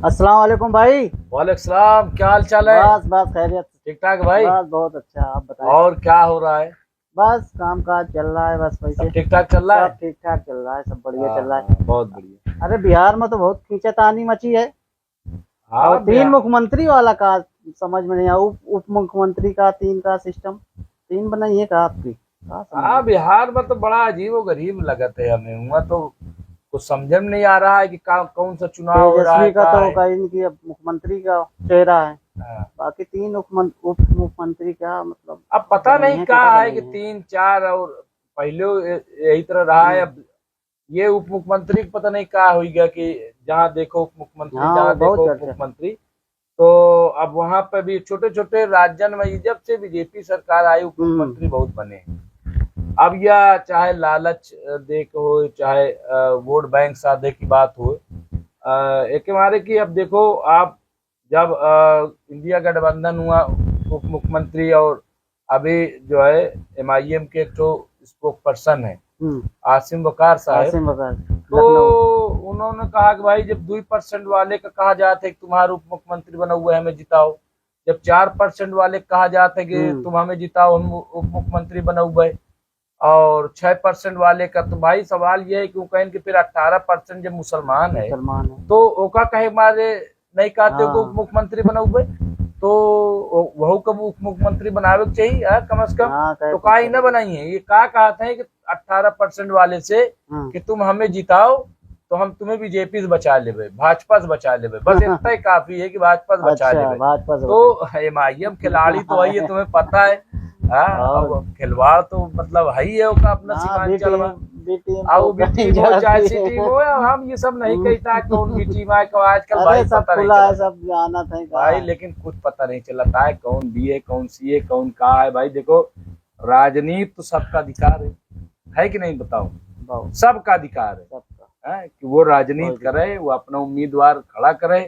अस्सलाम वालेकुम भाई। वालेकुम सलाम। क्या हाल चाल है? बस बस खैरियत। ठीक ठाक भाई। बस बहुत अच्छा, आप बताएं। और क्या हो रहा है? बस काम काज चल रहा है, बस सब वैसे ठीक ठाक चल रहा सब है? ठीक ठाक चल रहा है, सब बढ़िया हाँ चल रहा हाँ, है। बहुत बढ़िया। अरे बिहार में तो बहुत खींचातानी मची है। और हाँ तीन बिहार। मुख्यमंत्री वाला का समझ में नहीं आया। उप मुख्यमंत्री का तीन का सिस्टम, तीन बनाइए का आपकी का समझ हाँ में। बिहार में तो बड़ा अजीब और गरीब लगत है हमें। हुआ तो कुछ समझ में नहीं आ रहा है कि कौन सा चुनाव हो रहा है, तेजस्वी का क्या तो है। कहीं इनकी अब मुख्यमंत्री का चेहरा है। हाँ। बाकी तीन उप मुख्यमंत्री क्या मतलब अब पता बने नहीं हैं कि क्या क्या है बने कि हैं। तीन चार और पहले यही तरह रहा है। हम्म, अब ये उप मुख्यमंत्री को पता नहीं क्या हो गया कि जहाँ देखो उप मुख्यमंत्री, हाँ वो जहाँ बहुत देखो उप चर्चा। मुख्यमंत्री। तो अब वहां पर भी छोटे छोटे राज्यन में जब से बीजेपी सरकार आई उप हम्म मुख्यमंत्री बहुत बने हैं। अब यह चाहे लालच दे के हो, चाहे वोट बैंक साधे की बात हो, एक हमारे की अब देखो आप, जब इंडिया गठबंधन हुआ, उप मुख्यमंत्री और अभी जो है एमआईएम के एक तो स्पोक पर्सन है हम्म। आसिम वकार साहब। आसिम बकार, तो लखनऊ। उन्होंने कहा कि भाई जब 2% वाले का कहा जाता है कि तुम्हारा उप मुख्यमंत्री बना हुआ है हमें जिताओ, जब 4% वाले कहा जाता है कि हम्म। तुम हमें जिताओ हम उप मुख्यमंत्री बना हुआ है, और 6% वाले का, तो भाई सवाल ये है कि वो कहें कि फिर 18% जब मुसलमान है मुसलमान है। तो ओका कहे मारे नहीं कहते हो कि उप हाँ मुख्यमंत्री बना हुआ है। तो वह कब उप मुख्यमंत्री बनावे के चाहिए कम से कम। हाँ कहे तो तो का ही सही ना है। बनाई है, ये का कहते हैं कि 18% वाले से हाँ कि तुम हमें जिताओ तो हम तुम्हें बीजेपी से बचा लेबे, भाजपा से बचा लेबे, बस इतना ही काफी है कि भाजपा से बचा अच्छा लेबे। भाजपा से तो एमआईएम खिलाड़ी तो वही है, तुम्हें पता है। हाँ, और अब खिलवाड़ तो मतलब है ही है उसका अपना हाँ सीमांचल में। बी टीम तो आओ बी कहीं टीम हो चाहे जाती सी है। टीम हो, हम ये सब नहीं कहता कौन बी टीम है कौन, आजकल अरे भाई सब पता नहीं खुला है, चलता सब जाना था भाई, कहा। लेकिन कुछ पता नहीं चलता है कौन बी है कौन सी है कौन का है। भाई देखो, राजनीति तो सबका अधिकार है कि नहीं बताओ? बहुत सबका अधिकार सबका है कि वो कोई राजनीति दिक्कत। करे, वो अपना उम्मीदवार खड़ा करे।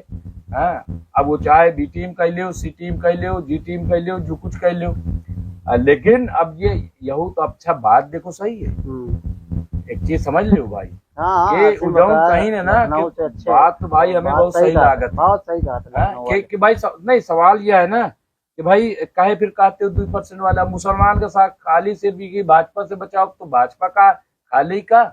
हाँ, अब वो चाहे बी टीम कह लो, सी टीम कह लो, जी टीम कह लो, जो कुछ कह लो। लेकिन अब ये यहू तो अच्छा बात देखो सही है, एक चीज समझ लो भाई, हाँ हाँ कि आसिम उजाउन बकार कहीं ना कि लखनऊ से अच्छे। बात तो भाई हमें बात बहुत सही सही कहा था, लागत है। बहुत सही कहा था हाँ, लखनऊ वाले। कि भाई नहीं, सवाल यह है ना कि भाई काहे फिर कहते हो 2% वाला मुसलमान का साथ खाली सिर्फ की भाजपा से बचाओ, तो भाजपा का खाली का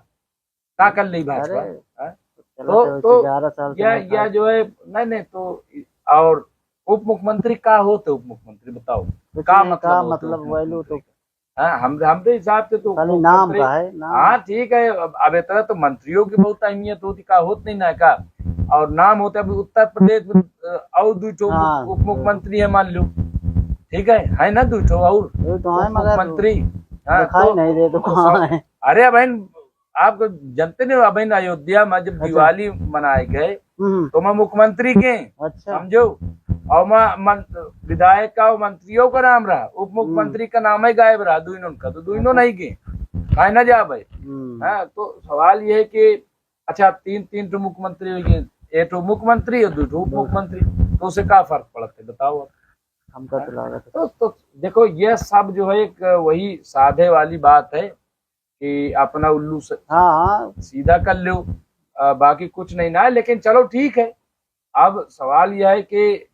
कर ली अरे भाजपा। हाँ? चला तो तो तो 11 साल से नहीं यह खाए। जो है नहीं नहीं तो, और उप मुख्यमंत्री का होते उप मुख्यमंत्री बताओ, कुछ का नहीं मतलब का होते उप मतलब वैल्यू मुख्यमंत्री तो का? हाँ, हम हमरे हिसाब से तो उप खाली नाम मुख्यमंत्री। का है, नाम। हाँ ठीक है, अब इतना तो मंत्रियों की बहुत अहमियत होती का होत नहीं ना का, और नाम होता है। अभी उत्तर प्रदेश में और दो ठो हाँ उप मुख्यमंत्री है मान लो, ठीक है ना, दो ठो और ये तो है उप मगर मुख्यमंत्री। हाँ दिखाई नहीं दे तो कहाँ है। अरे बहन, आप जनते नहीं हो बहन, अयोध्या में जब अच्छा। दिवाली मनाए गए हम्म। तो मैं मुख्यमंत्री के अच्छा। समझो, और मैं विधायक का और मंत्रियों का नाम रहा, उप हम्म। मुख्यमंत्री का नाम ही गायब रहा, दुइनों का तो दुइनों अच्छा। नहीं के खाए ना जा भाई। हाँ, तो सवाल ये है कि अच्छा तीन तीन तो मुख्यमंत्री हो गए, एक तो मुख्यमंत्री और दो तो उप मुख्यमंत्री, तो उससे क्या फर्क पड़ता है बताओ आप? हमका हाँ? तो लागत है। तो देखो ये सब जो है एक वही साधे वाली बात है कि अपना उल्लू हाँ हाँ सीधा कर लो, बाकी कुछ नहीं ना है। लेकिन चलो ठीक है, अब सवाल यह है कि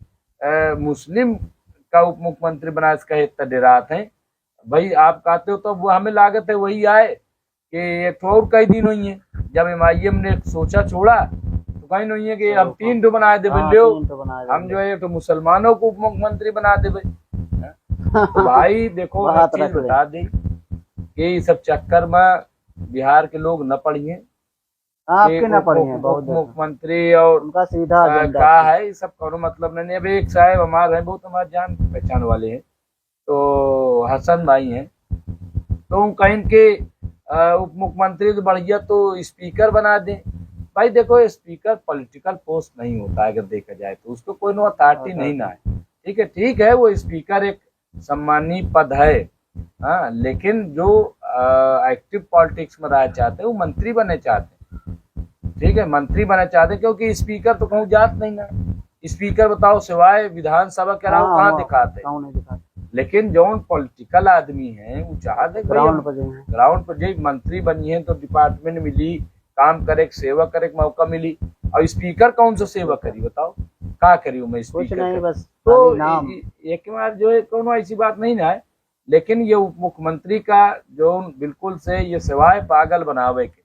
मुस्लिम का उप मुख्यमंत्री बना इसका इतना डरात है। भाई आप कहते हो तो वो हमें लागत है वही आए कि एक तो और कई दिन हुई है जब एमआईएम ने सोचा छोड़ा, तो कहीं नहीं है कि हम तीन तो बना दे हाँ लो, तीन तो बना हम देंगे। जो है तो मुसलमानों को उप मुख्यमंत्री बना दे। तो भाई देखो एक बात चीज रख ले। बता दी कि इस सब चक्कर में बिहार के लोग न पढ़िए कि आपके ना पड़ी है उप बहुत देखो। मुख्यमंत्री और उनका सीधा एजेंडा का है। है, ये सब करो मतलब नहीं। अभी एक साहब हमारे हैं, बहुत हमारे जान पहचान वाले हैं, तो हसन भाई हैं, तो हम कहें कि उप मुख्यमंत्री तो बढ़िया तो स्पीकर बना दें। भाई देखो, स्पीकर पॉलिटिकल पोस्ट नहीं होता है, अगर देखा जाए तो उसको कोई नो अथॉरिटी नहीं ना है। ठीक है वो स्पीकर एक सम्मानीय पद है। हाँ, लेकिन जो एक्टिव पॉलिटिक्स में रहना चाहते हैं वो मंत्री बनने चाहते हैं, ठीक है, मंत्री बनना चाहते हैं, क्योंकि स्पीकर तो कहूँ जात नहीं ना। स्पीकर बताओ सिवाय विधानसभा के अलावा हाँ कहाँ वो दिखाते? क्यों नहीं दिखाते। लेकिन जौन पॉलिटिकल आदमी है वो चाहते भाई ग्राउंड हम पर जाए हैं। ग्राउंड पर जो मंत्री बनिए तो डिपार्टमेंट मिली, काम करे सेवा करे मौका मिली। और स्पीकर कौन सा सेवा करी बताओ, का करी मैं कुछ स्पीकर नहीं, का? बस तो खाली नाम। एक बार जो है कोनो ऐसी बात नहीं ना है, लेकिन ये उप मुख्यमंत्री का जो बिल्कुल से ये सिवाय पागल बनावे के,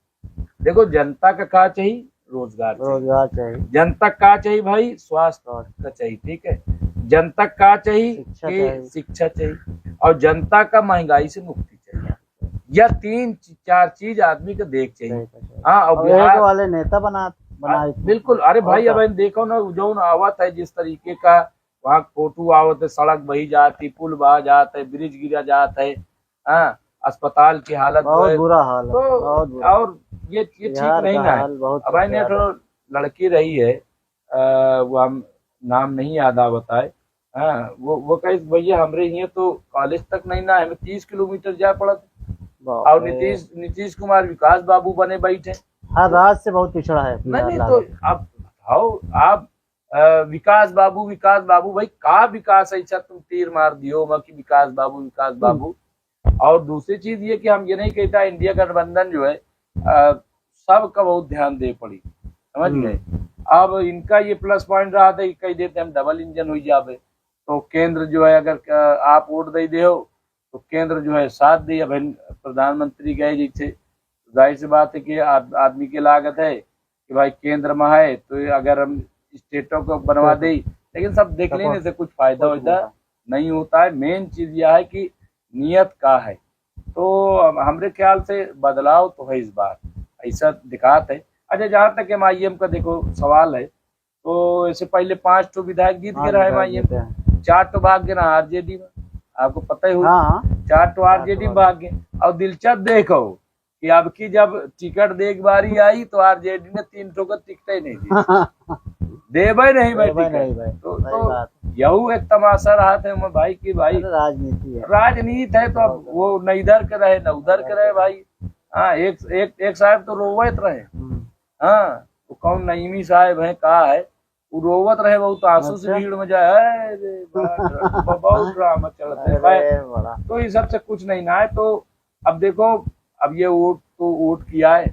देखो जनता का चाहिए, रोजगार चाहिए, रोजगार चाहिए, जनता का चाहिए भाई, स्वास्थ्य का चाहिए, ठीक है, जनता का चाहिए शिक्षा कि चाहिए। शिक्षा चाहिए, और जनता का महंगाई से मुक्ति चाहिए। यह तीन चार चीज आदमी को देख चाहिए। हाँ, और और एक बिहार वाले नेता बनाए थे। बिल्कुल, अरे भाई और अब देखो ना, जो आवत है जिस तरीके का वहाँ फोटो आवत है, सड़क बही जाती, पुल बहा जाता है, ब्रिज गिरा जाता है, हाँ, अस्पताल की हालत जो बहुत है, बुरा हाल है, तो बहुत बुरा। और ये ठीक बिहार नहीं का ना है। हाल बहुत अब मैंने खराब है। तो लड़की रही है, वो हम नाम नहीं याद आ बताए, हाँ, वो कही भैया हमरे यहाँ तो कॉलेज तक नहीं ना, हमें 30 किलोमीटर जा पड़ा था। बाप और रे। नीतीश कुमार विकास बाबू बने बैठे। हर राज्य से बहुत पिछड़ा है नहीं बिहार नहीं, तो लागत। आप बताओ, आप विकास बाबू भाई का विकास ऐसा तुम तीर मार दियो मैं कि विकास बाबू। और दूसरी चीज ये कि हम ये नहीं कहता, इंडिया गठबंधन जो है सबका बहुत ध्यान दे पड़ी, समझ गए। अब इनका ये प्लस पॉइंट रहा था कि कह देते हम डबल इंजन हो जावे, तो केंद्र जो है अगर आप वोट दे हो तो केंद्र जो है साथ दे। अब प्रधानमंत्री गए जैसे, जाहिर सी बात है कि आदमी की लागत है कि भाई केंद्र में है तो अगर हम स्टेटों को बनवा दे, लेकिन सब देख लेने से कुछ फायदा होता नहीं होता है। मेन चीज यह है कि नियत का है, तो हमरे ख्याल से बदलाव तो है इस बार, ऐसा दिखाते है। अच्छा, जहाँ तक MIM का देखो सवाल है, तो इससे पहले 5 तो विधायक जीत के रहा MIM, 4 तो भाग गए ना RJD में, आपको पता ही होगा। 4 तो RJD में भाग गए। और दिलचस्प देखो कि अब की जब टिकट देख बारी आई तो RJD ने 3 को टिकट ही नहीं दी, देवे नहीं भाई टिकट। तो यहू एक तमाशा रहा था मैं भाई की भाई राजनीति है, तो अब वो न इधर के रहे न उधर के रहे भाई। हाँ, एक साहब तो रोवत रहे, हाँ, तो कौन नईमी साहब है कहा है, वो रोवत रहे बहुत आंसू से भीड़ में जाए, बहुत ड्रामा चलता है। तो इस सबसे कुछ नहीं ना है। तो अब देखो, अब ये वोट किया है,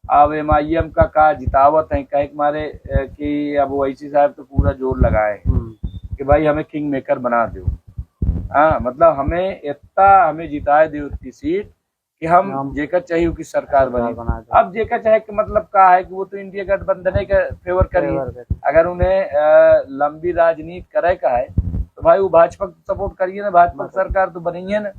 अब MIM का जितावत है कहे मारे कि अब ओवैसी साहब तो पूरा जोर लगाए कि भाई हमें किंग मेकर बना दो। हाँ, मतलब हमें जिताए दो उतनी सीट कि हम जेकर चाहिए कि सरकार बने। अब जेकर चाहे कि मतलब का है कि वो तो इंडिया गठबंधन का फेवर करिए, अगर उन्हें लंबी राजनीति करे का है तो भाई वो भाजपा को सपोर्ट करिए ना, भाजपा सरकार तो बनी है ना।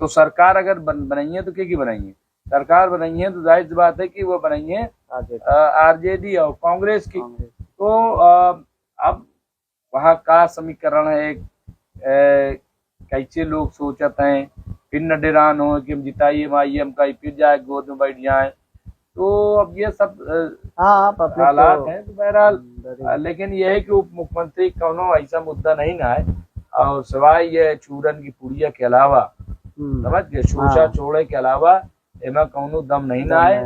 तो सरकार अगर बनाइए तो क्या बनाइए, सरकार बनाई है तो जाहिर सी बात है कि वो बनाई है RJD और कांग्रेस की। तो अब वहाँ का समीकरण है, कैसे लोग सोचते हैं, फिर न डेरान हो कि हम जिताइए MIM का, फिर जाए गोद में बैठ जाए। तो अब ये सब हालात हैं। तो बहरहाल लेकिन यह है कि उप मुख्यमंत्री कोनो ऐसा मुद्दा नहीं ना है, और सिवाय ये चूरन की पुड़िया के अलावा, समझ गए, शोषा छोड़े के अलावा एमा कौनो दम नहीं ना है।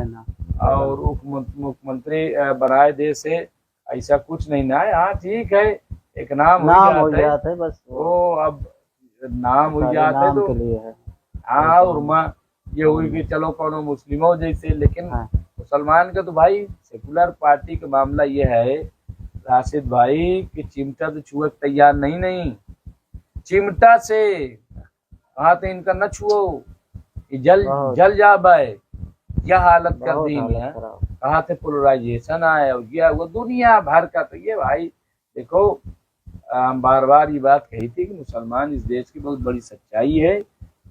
और उप मुख्यमंत्री बनाए दे से ऐसा कुछ नहीं ना है। हाँ ठीक है, एक नाम हो जाता है बस, वो अब नाम हो जाता है तो हाँ। और माँ ये हुई कि चलो कोनो मुस्लिमों जैसे, लेकिन मुसलमान का तो भाई सेकुलर पार्टी का मामला ये है राशिद भाई कि चिमटा तो छुए तैयार नहीं, चिमटा से हाथ इनका न छुओ, जल जा भाई, यह हालत कर दी है। कहा थे पोलराइजेशन आया, ये वो दुनिया भर का। तो ये भाई देखो, हम बार बार ये बात कही थी कि मुसलमान इस देश की बहुत बड़ी सच्चाई है,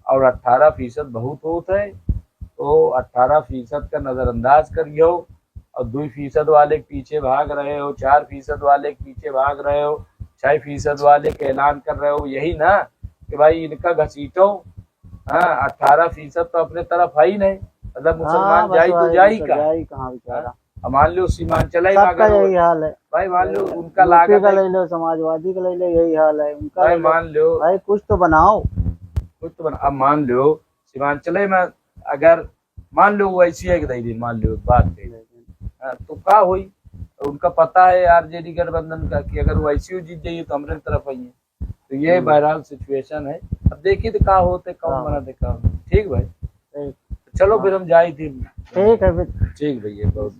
और 18% बहुत होता है। तो 18% का नजरअंदाज करियो, और 2% वाले के पीछे भाग रहे हो, 4% वाले के पीछे भाग रहे हो, 6% वाले के ऐलान कर रहे हो, यही ना कि भाई इनका घसीटो। हाँ, 18% तो अपने तरफ है ही नहीं, मतलब मुसलमान जाई तो जाई का। मान लो सीमांचल यही हाल है भाई, मान लो उनका लागत का ले लो, समाजवादी का ले लो, यही हाल है उनका भाई। मान लो भाई कुछ तो बनाओ, कुछ तो बना। अब मान लो सीमांचल में अगर मान लो वो ऐसी है कि मान लो बात तो क्या हुई, उनका पता है RJD गठबंधन का कि अगर वो ऐसी जीत जाइए तो हमारे तरफ आई है। तो ये बहरहाल सिचुएशन है। अब देखिए तो क्या होते, कौन बना दे काम। ठीक भाई, चलो फिर हम जाए थे। ठीक है, ठीक भैया, बहुत